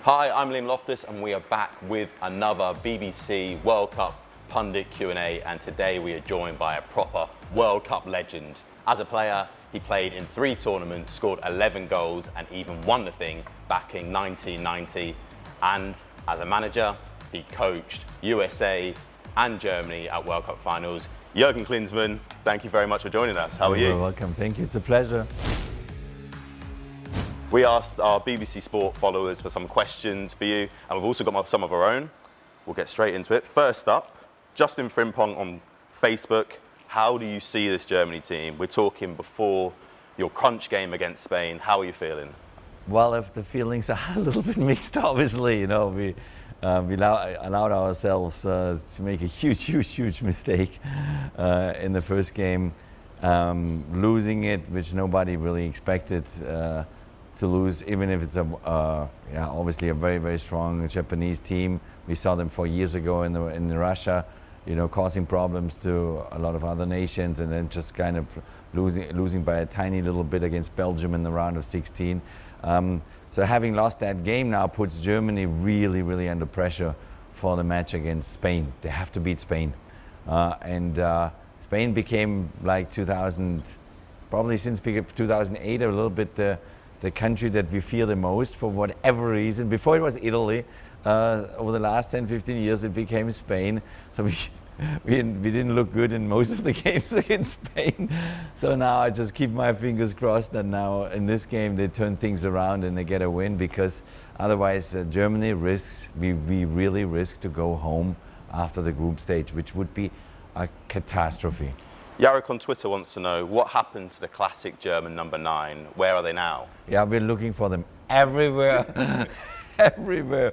Hi, I'm Liam Loftus and we are back with another BBC World Cup pundit Q&A, and today we are joined by a proper World Cup legend. As a player, he played in 3 tournaments, scored 11 goals and even won the thing back in 1990. And as a manager, he coached USA and Germany at World Cup finals. Jürgen Klinsmann, thank you very much for joining us. How are you? You're welcome, thank you, it's a pleasure. We asked our BBC Sport followers for some questions for you, and we've also got some of our own. We'll get straight into it. First up, Justin Frimpong on Facebook. How do you see this Germany team? We're talking before your crunch game against Spain. How are you feeling? Well, if the feelings are a little bit mixed, obviously, you know, we allowed ourselves to make a huge mistake in the first game, losing it, which nobody really expected to lose, even if it's obviously a very strong Japanese team. We saw them 4 years ago in Russia, you know, causing problems to a lot of other nations, and then just kind of losing by a tiny little bit against Belgium in the round of 16. So having lost that game now puts Germany really under pressure for the match against Spain. They have to beat Spain, and Spain became like probably since 2008 a little bit the country that we fear the most for whatever reason. Before it was Italy, over the last 10-15 years it became Spain. So we didn't look good in most of the games against Spain. So now I just keep my fingers crossed that now in this game they turn things around and they get a win, because otherwise Germany we really risk to go home after the group stage, which would be a catastrophe. Jarek on Twitter wants to know, what happened to the classic German number 9? Where are they now? Yeah, we're looking for them everywhere. Everywhere.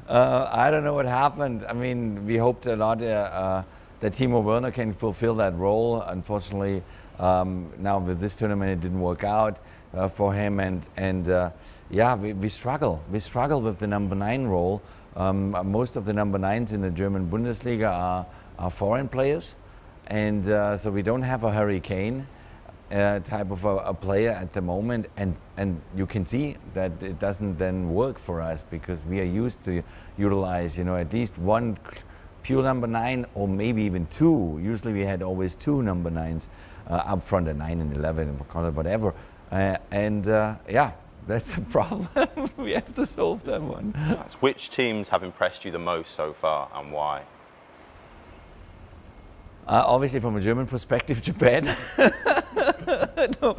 I don't know what happened. I mean, we hoped a lot that Timo Werner can fulfill that role. Unfortunately, now with this tournament it didn't work out for him, and yeah, we struggle. We struggle with the number 9 role. Most of the number 9s in the German Bundesliga are foreign players. And so we don't have a Harry Kane type of a player at the moment, and you can see that it doesn't then work for us, because we are used to utilize, you know, at least one pure number 9, or maybe even 2. Usually we had always 2 number 9s up front at 9 and 11 and whatever, yeah, that's a problem. We have to solve that one. Which teams have impressed you the most so far, and why? Obviously, from a German perspective, Japan. No.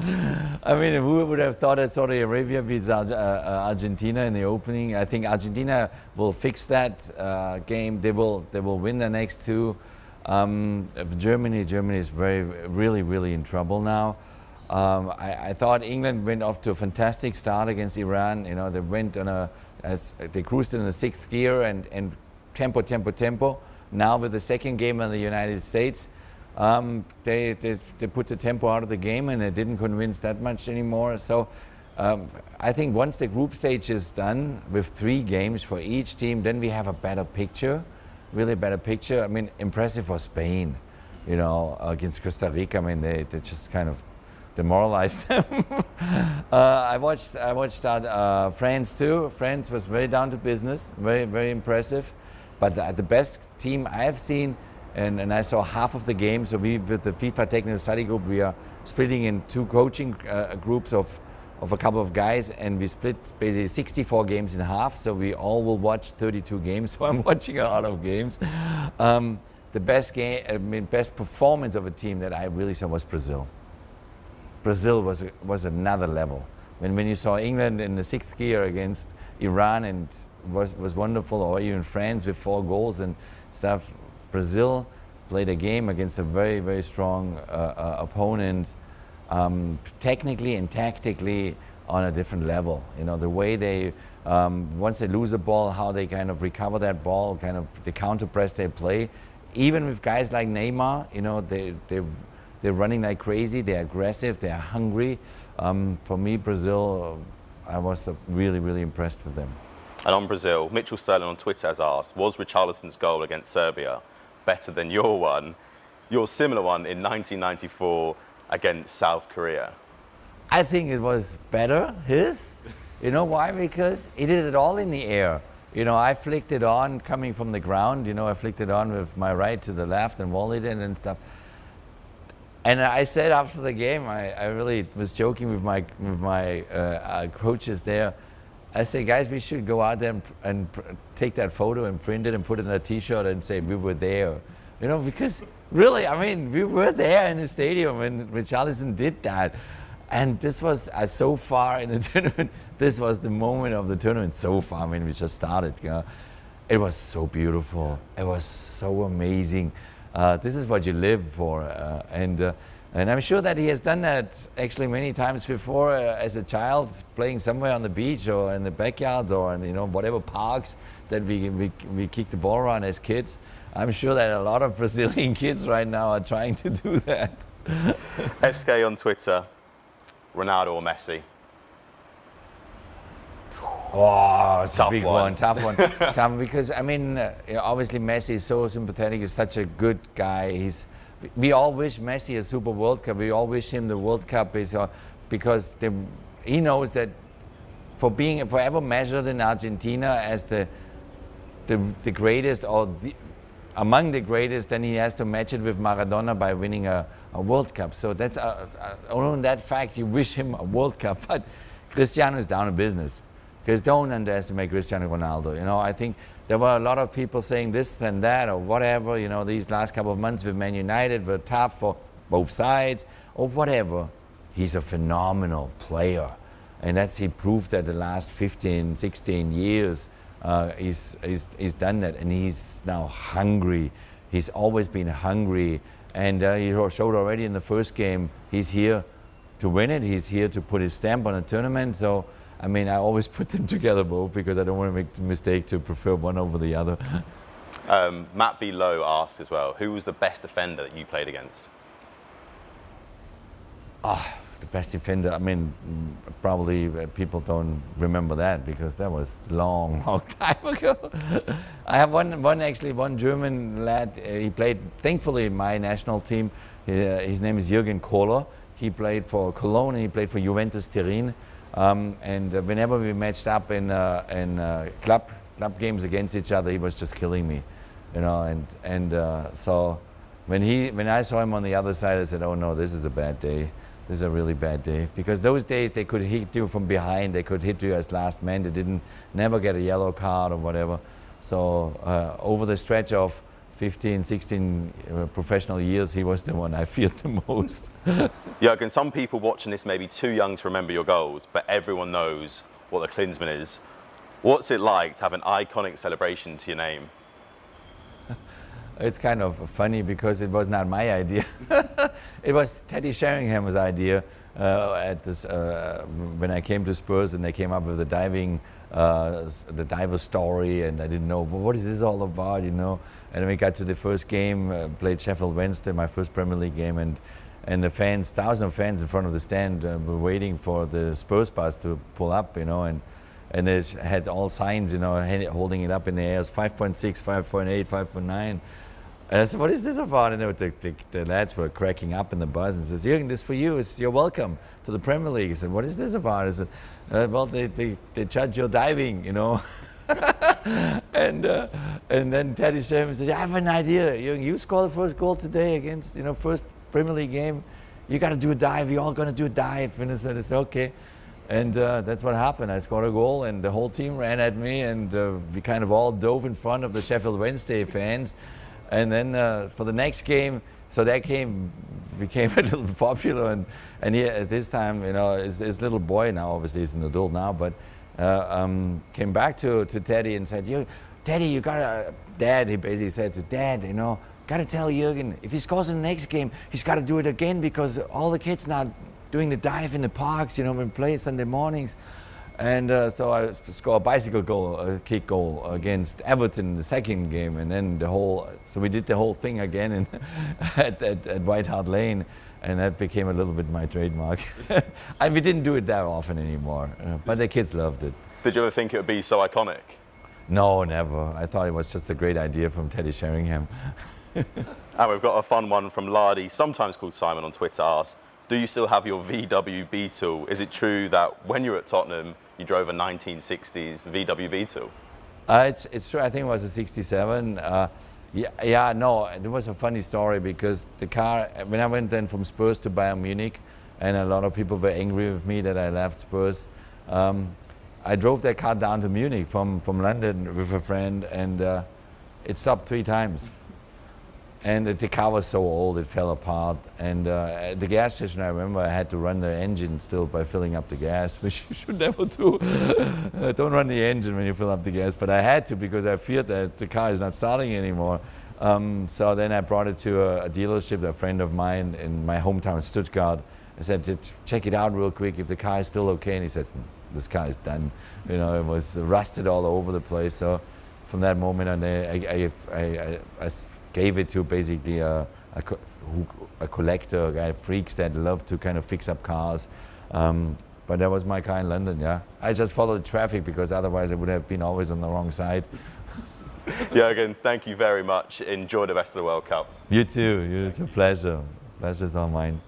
I mean, who would have thought that Saudi Arabia beats Argentina in the opening? I think Argentina will fix that game. They will win the next 2. Germany is really in trouble now. I thought England went off to a fantastic start against Iran. You know, they went on they cruised in the 6th gear and tempo. Now with the second game in the United States, they put the tempo out of the game, and it didn't convince that much anymore. So I think once the group stage is done with 3 games for each team, then we have a better picture, really better picture. I mean, impressive for Spain, you know, against Costa Rica. I mean, they just kind of demoralized them. I watched France too. France was very down to business, very impressive. But the best team I have seen, and I saw half of the game, so with the FIFA Technical Study Group, we are splitting in 2 coaching groups of a couple of guys, and we split basically 64 games in half, so we all will watch 32 games, so I'm watching a lot of games. The best performance of a team that I really saw was Brazil. Brazil was another level. When you saw England in the 6th gear against Iran, and was wonderful, or even France with 4 goals and stuff. Brazil played a game against a very strong opponent, technically and tactically on a different level. You know, the way they once they lose the ball, how they kind of recover that ball, kind of the counter press they play. Even with guys like Neymar, you know, they're running like crazy. They're aggressive. They're hungry. For me, Brazil, I was really impressed with them. And on Brazil, Mitchell Sterling on Twitter has asked, was Richarlison's goal against Serbia better than your similar one in 1994 against South Korea? I think it was better, his. You know why? Because he did it all in the air. You know, I flicked it on coming from the ground. You know, I flicked it on with my right to the left and volleyed it and stuff. And I said after the game, I really was joking with my coaches there. I said, guys, we should go out there and take that photo and print it and put it in a T-shirt and say we were there. You know, because really, I mean, we were there in the stadium when Richarlison did that. And this was so far in the tournament. This was the moment of the tournament so far. I mean, we just started. You know, it was so beautiful. It was so amazing. This is what you live for, and I'm sure that he has done that actually many times before as a child, playing somewhere on the beach or in the backyards or in, you know, whatever parks that we kick the ball around as kids. I'm sure that a lot of Brazilian kids right now are trying to do that. SK on Twitter, Ronaldo or Messi? Oh, it's Tough a big one. Tough one. Tough, because, I mean, obviously Messi is so sympathetic. He's such a good guy. We all wish Messi a Super World Cup. We all wish him the World Cup because he knows that for being forever measured in Argentina as the greatest or among the greatest, then he has to match it with Maradona by winning a World Cup. So that's on that fact, you wish him a World Cup. But Cristiano is down to business. Because don't underestimate Cristiano Ronaldo. You know, I think there were a lot of people saying this and that or whatever. You know, these last couple of months with Man United were tough for both sides or whatever. He's a phenomenal player. And he proved that the last 15, 16 years he's done that. And he's now hungry. He's always been hungry. And he showed already in the first game, he's here to win it. He's here to put his stamp on a tournament. So, I mean, I always put them together both because I don't want to make the mistake to prefer one over the other. Matt B. Lowe asks as well, who was the best defender that you played against? The best defender, I mean, probably people don't remember that because that was long time ago. I have one German lad, he played, thankfully, in my national team. His name is Jürgen Kohler. He played for Cologne and he played for Juventus Turin. And whenever we matched up in club games against each other, he was just killing me, you know. So when I saw him on the other side, I said, "Oh no, this is a bad day. This is a really bad day." Because those days they could hit you from behind, they could hit you as last man. They never get a yellow card or whatever. So over the stretch of 15, 16 professional years, he was the one I feared the most. Jürgen, some people watching this may be too young to remember your goals, but everyone knows what the Klinsmann is. What's it like to have an iconic celebration to your name? It's kind of funny because it was not my idea. It was Teddy Sheringham's idea when I came to Spurs and they came up with the diver story, and I didn't know, well, what is this all about, you know? And then we got to the first game, played Sheffield Wednesday, my first Premier League game, and the fans, thousands of fans in front of the stand were waiting for the Spurs bus to pull up, you know, and it had all signs, you know, holding it up in the air. It was 5.6, 5.8, 5.9. And I said, what is this about? And the lads were cracking up in the bus and says, Jürgen, this is for you. You're welcome to the Premier League. I said, what is this about? I said, well, they judge your diving, you know. And then Teddy Sheringham said, I have an idea. Jürgen, you score the first goal today against, you know, first Premier League game. You got to do a dive. You're all going to do a dive. And I said, okay. And that's what happened. I scored a goal and the whole team ran at me and we kind of all dove in front of the Sheffield Wednesday fans. And then for the next game, so that game became a little popular, and he, at this time, you know, his little boy now, obviously he's an adult now, but came back to Teddy and said, Teddy, you gotta, Dad, he basically said to Dad, you know, gotta tell Jürgen, if he scores in the next game, he's gotta do it again because all the kids now doing the dive in the parks, you know, when we play Sunday mornings. And so I scored a bicycle goal, a kick goal against Everton in the second game, and then so we did the whole thing again at White Hart Lane, and that became a little bit my trademark. And we didn't do it that often anymore, but the kids loved it. Did you ever think it would be so iconic? No, never. I thought it was just a great idea from Teddy Sheringham. And we've got a fun one from Lardy, sometimes called Simon on Twitter, asks, Do you still have your VW Beetle? Is it true that when you were at Tottenham, you drove a 1960s VW Beetle? It's true. I think it was a 67. No, it was a funny story because the car, when I went then from Spurs to Bayern Munich, and a lot of people were angry with me that I left Spurs, I drove that car down to Munich from London with a friend, and it stopped 3 times. And the car was so old, it fell apart. And at the gas station, I remember I had to run the engine still by filling up the gas, which you should never do. Don't run the engine when you fill up the gas. But I had to because I feared that the car is not starting anymore. So then I brought it to a dealership, a friend of mine in my hometown, Stuttgart. I said, check it out real quick if the car is still okay. And he said, this car is done. You know, it was rusted all over the place. So from that moment on, I gave it to basically a collector, a guy, freaks that love to kind of fix up cars. But that was my car in London, yeah. I just followed traffic because otherwise I would have been always on the wrong side. Jürgen, thank you very much. Enjoy the rest of the World Cup. You too. It's a pleasure. Pleasure's all mine.